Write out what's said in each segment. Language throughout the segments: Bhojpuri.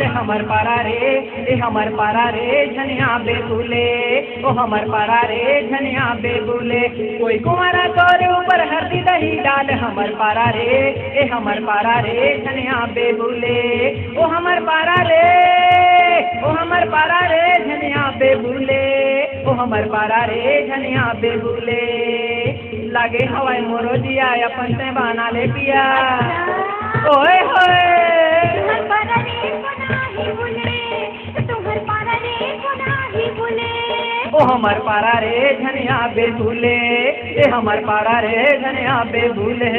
हमर पारा रे, ए हमर पारा रे झनिया बेबुले, ओ हमर पारा रे झनिया बेबुले। कोई कुंवारा तोरे ऊपर हल्दी दही डाल, हमर पारा रे, ए हमर पारा रे झनिया बेबुले, ओ हमर पारा रे, ओ हमर पारा रे झनिया बेबुले, ओ हमर पारा रे झनिया बेबुले। लागे हवाई मोरो जिया अपन से बना ले पिया, ओए होए तुम्हार पारा रे कोना ही बोले, तुम्हार पारा रे कोना ही बोले। ओ हमर पारा रे झनिया बेबुले, ए हमर पारा रे झनिया बेबुले।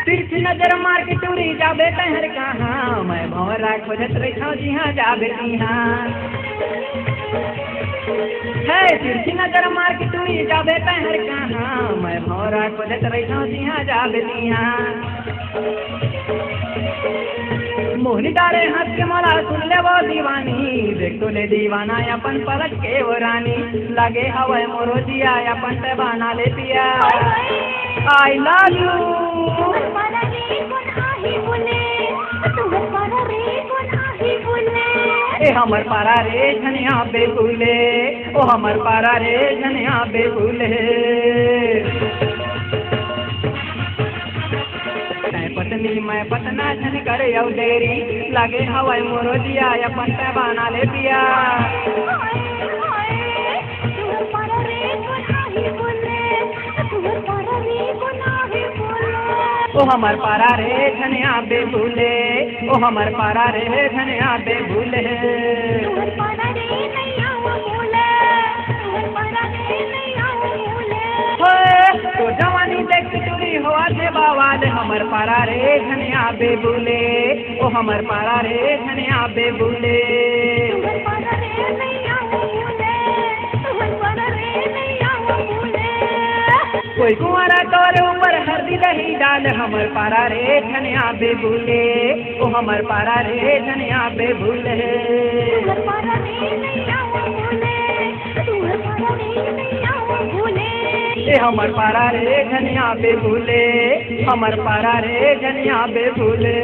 तिरछी नजर मार के टूरी जाबे तहर कहाँ, मैं भंवरा खोजत रही जी हाँ जाबे यहाँ है। तिरछी नजर मार के टूरी जाबे तहर कहाँ, मैं भंवरा खोजत रही जी हाँ जाबे यहाँ। मोहनी डारे हंस के मला सुन ले वो दीवानी, देख तो ले दीवाना अपन पलट के वो रानी। लगे हवा मोरो जिया अपन ते बना ले पिया, आई लव यू। तुम्हार पारा रे कोना ही बोले, तुम्हार पारा रे कोना ही बोले। ए हमर पारा रे झनिया बेबुले, ओ हमर पारा रे झनिया बेबुले। पत्नी मैं पतना झन करे औ देरी, लागे हवाई मोरो दिया अपन ते बना ले पिया। तुम्हार पारा रे कोना ही बोले, तुम्हार पारा रे कोना ही बोले। ओ हमर पारा रे झनिया बेबुले, ओ हमर पारा रे झनिया बेबुले। तुम्हार पारा रे नैया बोले, तुम्हार पारा रे नैया बोले। होए तो जवानी देख चुरी हुआ थे बावाल, हमर पारा रे झनिया बेबुले, ओ हमर पारा रे झनिया बेबुले। तुम्हार पारा रे नैया बोले, तुम्हार पारा रे नैया बोले। कोई कुंवारा तोरे ऊपर हल्दी दही डाल, हमर पारा रे झनिया बेबुले, ओ हमर पारा रे झनिया बेबुले। तुम्हार पारा रे नैया बोले, तुम्हार पारा रे नैया बोले। ए हमर पारा रे झनिया बेबुले, हमर पारा रे झनिया बेबुले।